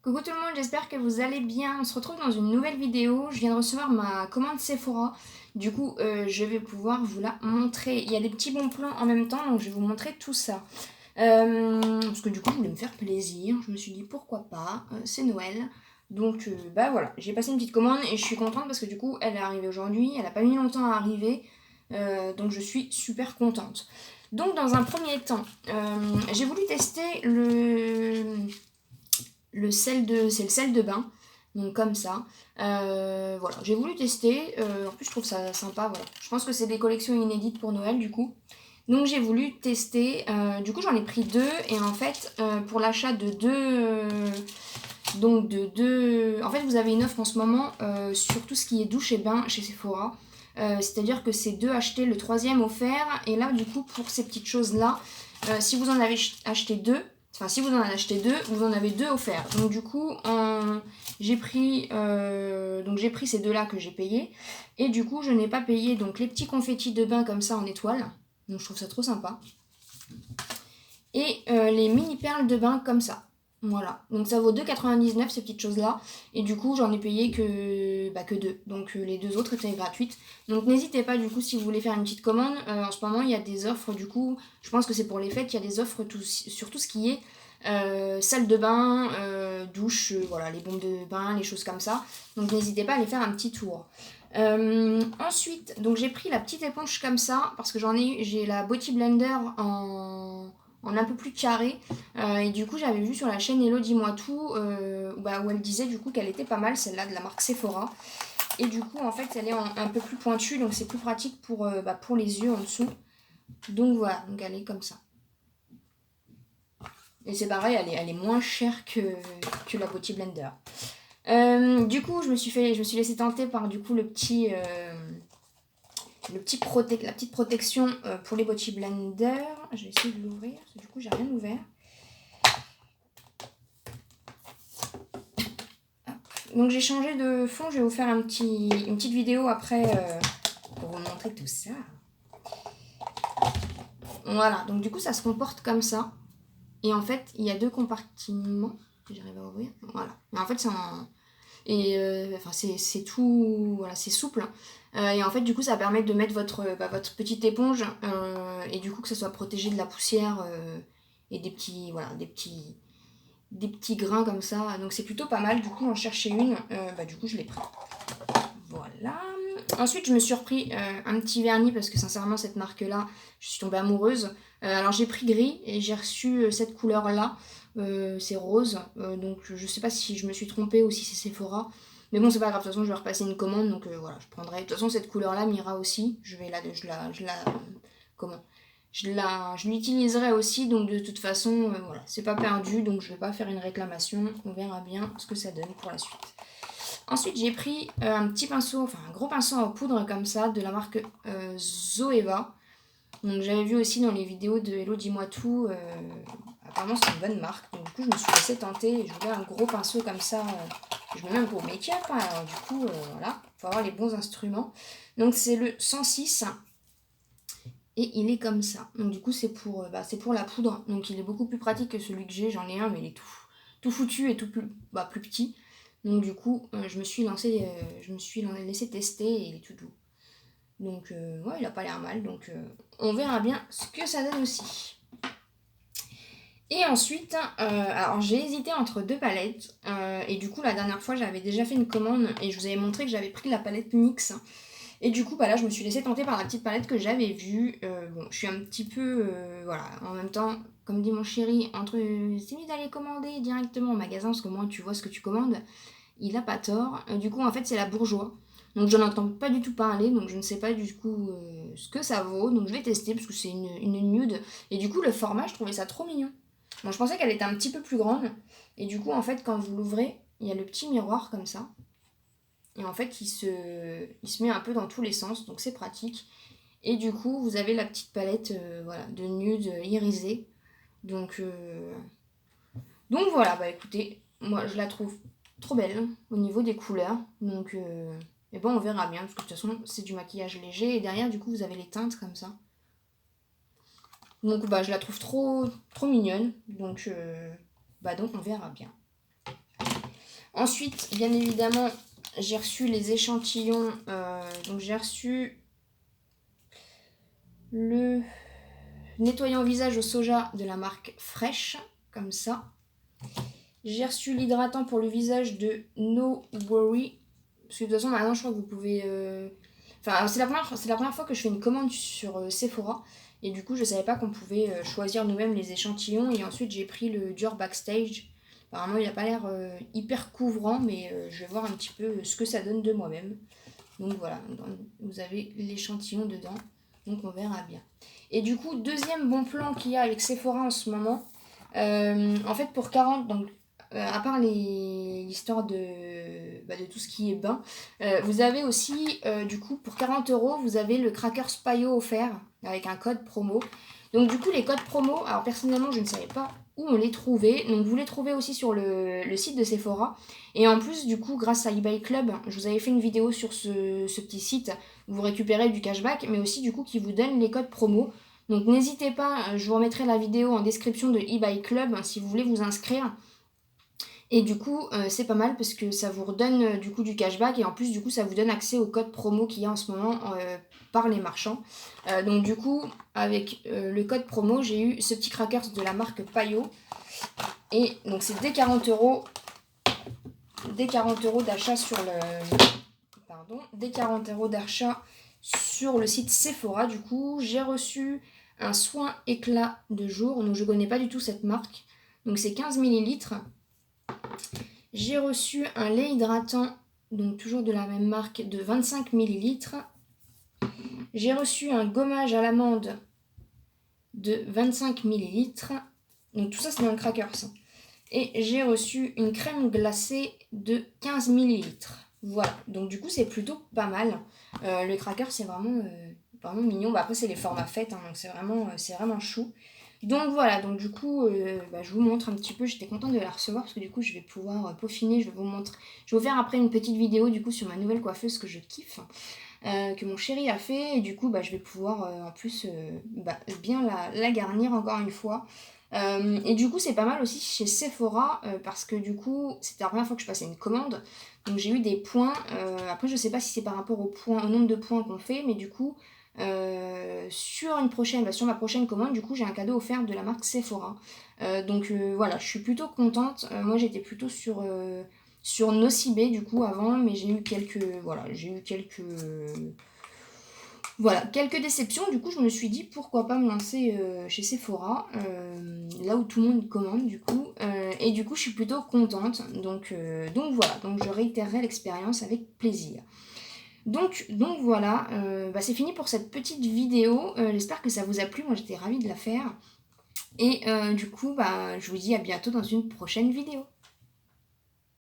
Coucou tout le monde, j'espère que vous allez bien. On se retrouve dans une nouvelle vidéo. Je viens de recevoir ma commande Sephora. Du coup, je vais pouvoir vous la montrer. Il y a des petits bons plans en même temps, donc je vais vous montrer tout ça. Parce que du coup, je voulais me faire plaisir. Je me suis dit pourquoi pas, c'est Noël. Donc, bah voilà, j'ai passé une petite commande et je suis contente parce que du coup, elle est arrivée aujourd'hui. Elle n'a pas mis longtemps à arriver. Donc, je suis super contente. Donc, dans un premier temps, j'ai voulu tester c'est le sel de bain, donc comme ça. Voilà, j'ai voulu tester, en plus je trouve ça sympa, voilà. Je pense que c'est des collections inédites pour Noël du coup. Donc j'ai voulu tester, du coup j'en ai pris deux, et en fait pour l'achat de deux, en fait vous avez une offre en ce moment sur tout ce qui est douche et bain chez Sephora. C'est-à-dire que c'est deux achetés, le troisième offert, et là du coup pour ces petites choses là, si vous en avez acheté deux, enfin, si vous en achetez deux, vous en avez deux offerts. Donc du coup, j'ai pris ces deux-là que j'ai payés. Et du coup, je n'ai pas payé donc les petits confettis de bain comme ça en étoile. Donc je trouve ça trop sympa. Et les mini perles de bain comme ça. Voilà. Donc ça vaut 2,99 ces petites choses-là. Et du coup, j'en ai payé que deux. Donc les deux autres étaient gratuites. Donc n'hésitez pas du coup si vous voulez faire une petite commande. En ce moment, il y a des offres du coup. Je pense que c'est pour les fêtes. Il y a des offres sur tout ce qui est salle de bain, douche, voilà, les bombes de bain, les choses comme ça. Donc n'hésitez pas à aller faire un petit tour. Ensuite, donc j'ai pris la petite éponge comme ça parce que j'ai la Beauty Blender en un peu plus carré. Et du coup, j'avais vu sur la chaîne Hello Dis-moi tout où elle disait du coup qu'elle était pas mal, celle-là de la marque Sephora. Et du coup, en fait, elle est un peu plus pointue, donc c'est plus pratique pour les yeux en dessous. Donc voilà, donc elle est comme ça. Et c'est pareil, elle est moins chère que la Beauty Blender. Du coup, je me suis laissée tenter par du coup la petite protection pour les Beauty Blender. Je vais essayer de l'ouvrir, parce que du coup, j'ai rien ouvert. Donc j'ai changé de fond, je vais vous faire une petite vidéo après pour vous montrer tout ça. Voilà, donc du coup ça se comporte comme ça. Et en fait, il y a deux compartiments que j'arrive à ouvrir. Voilà. Et en fait, c'est tout, voilà, c'est souple. Et en fait, du coup, ça permet de mettre votre petite éponge et du coup que ça soit protégé de la poussière et des petits grains comme ça. Donc c'est plutôt pas mal. Du coup, j'en cherchais une. Du coup, je l'ai pris. Voilà. Ensuite, je me suis repris un petit vernis parce que sincèrement, cette marque-là, je suis tombée amoureuse. Alors, j'ai pris gris et j'ai reçu cette couleur-là. C'est rose. Donc, je sais pas si je me suis trompée ou si c'est Sephora. Mais bon, c'est pas grave. De toute façon, je vais repasser une commande. Donc, voilà, je prendrai. De toute façon, cette couleur-là m'ira aussi. Comment je l'utiliserai aussi. Donc, de toute façon, voilà, c'est pas perdu. Donc, je vais pas faire une réclamation. On verra bien ce que ça donne pour la suite. Ensuite, j'ai pris un gros pinceau en poudre comme ça, de la marque Zoeva. Donc j'avais vu aussi dans les vidéos de Hello Dis-moi tout, apparemment c'est une bonne marque. Donc du coup, je me suis laissée tenter et je voulais un gros pinceau comme ça. Je mets même pour make-up, hein, alors du coup, voilà, il faut avoir les bons instruments. Donc c'est le 106 et il est comme ça. Donc du coup, c'est pour la poudre. Donc il est beaucoup plus pratique que celui que j'ai. J'en ai un, mais il est tout foutu et tout plus petit. Donc du coup, je me suis laissé tester et il est tout doux. Donc ouais, il a pas l'air mal. Donc on verra bien ce que ça donne aussi. Et ensuite, alors j'ai hésité entre deux palettes. Et du coup, la dernière fois, j'avais déjà fait une commande et je vous avais montré que j'avais pris la palette NYX. Et du coup, là, je me suis laissée tenter par la petite palette que j'avais vue. Je suis un petit peu... voilà, en même temps, comme dit mon chéri, c'est mieux d'aller commander directement au magasin parce que moi, tu vois ce que tu commandes. Il a pas tort. Du coup, en fait, c'est la Bourjois. Donc, je n'entends pas du tout parler. Donc, je ne sais pas du coup ce que ça vaut. Donc, je vais tester parce que c'est une nude. Et du coup, le format, je trouvais ça trop mignon. Bon, je pensais qu'elle était un petit peu plus grande. Et du coup, en fait, quand vous l'ouvrez, il y a le petit miroir comme ça. Et en fait, il se met un peu dans tous les sens. Donc, c'est pratique. Et du coup, vous avez la petite palette de nude irisée. Donc voilà, écoutez, moi, je la trouve trop belle au niveau des couleurs. Donc, on verra bien, parce que de toute façon, c'est du maquillage léger. Et derrière, du coup, vous avez les teintes comme ça. Donc, je la trouve trop mignonne. Donc, on verra bien. Ensuite, bien évidemment, j'ai reçu les échantillons. Donc j'ai reçu le nettoyant visage au soja de la marque Fresh, comme ça. J'ai reçu l'hydratant pour le visage de No Worry. Parce que de toute façon, maintenant, je crois que vous pouvez... Enfin, c'est la première fois que je fais une commande sur Sephora. Et du coup, je savais pas qu'on pouvait choisir nous-mêmes les échantillons. Et ensuite, j'ai pris le Dior Backstage. Apparemment, il n'a pas l'air hyper couvrant, mais je vais voir un petit peu ce que ça donne de moi-même. Donc voilà, vous avez l'échantillon dedans. Donc on verra bien. Et du coup, deuxième bon plan qu'il y a avec Sephora en ce moment. En fait, pour 40... Donc, à part l'histoire de tout ce qui est bain, vous avez aussi, du coup, pour 40 €, vous avez le Crackers Payo offert avec un code promo. Donc, du coup, les codes promo, alors personnellement, je ne savais pas où on les trouvait. Donc, vous les trouvez aussi sur le site de Sephora. Et en plus, du coup, grâce à eBay Club, je vous avais fait une vidéo sur ce petit site où vous récupérez du cashback, mais aussi, du coup, qui vous donne les codes promo. Donc, n'hésitez pas, je vous remettrai la vidéo en description de eBay Club si vous voulez vous inscrire. Et du coup, c'est pas mal parce que ça vous redonne du coup du cashback et en plus, du coup, ça vous donne accès au code promo qu'il y a en ce moment par les marchands. Donc, du coup, avec le code promo, j'ai eu ce petit crackers de la marque Payo. Et donc, c'est dès 40 € d'achat sur le. Pardon, dès 40 € d'achat sur le site Sephora. Du coup, j'ai reçu un soin éclat de jour. Donc, je connais pas du tout cette marque. Donc, c'est 15 ml. J'ai reçu un lait hydratant, donc toujours de la même marque, de 25 ml. J'ai reçu un gommage à l'amande de 25 ml. Donc tout ça c'est dans le crackers. Et j'ai reçu une crème glacée de 15 ml. Voilà, donc du coup c'est plutôt pas mal. Le cracker c'est vraiment mignon. Bah, après c'est les formats fêtes, hein, donc c'est vraiment chou. Donc voilà, donc du coup je vous montre un petit peu, j'étais contente de la recevoir parce que du coup je vais pouvoir peaufiner, je vais vous faire après une petite vidéo du coup sur ma nouvelle coiffeuse que je kiffe, que mon chéri a fait et du coup je vais pouvoir en plus bien la garnir encore une fois. Et du coup c'est pas mal aussi chez Sephora parce que du coup c'était la première fois que je passais une commande, donc j'ai eu des points, après je sais pas si c'est par rapport au nombre de points qu'on fait, mais du coup sur ma prochaine commande, du coup j'ai un cadeau offert de la marque Sephora. Donc voilà, je suis plutôt contente. Moi j'étais plutôt sur Nocibé du coup avant, mais j'ai eu quelques quelques déceptions. Du coup je me suis dit pourquoi pas me lancer chez Sephora, là où tout le monde commande du coup. Et du coup je suis plutôt contente. Donc voilà, donc je réitérerai l'expérience avec plaisir. Donc voilà, c'est fini pour cette petite vidéo. J'espère que ça vous a plu. Moi j'étais ravie de la faire. Et du coup, je vous dis à bientôt dans une prochaine vidéo.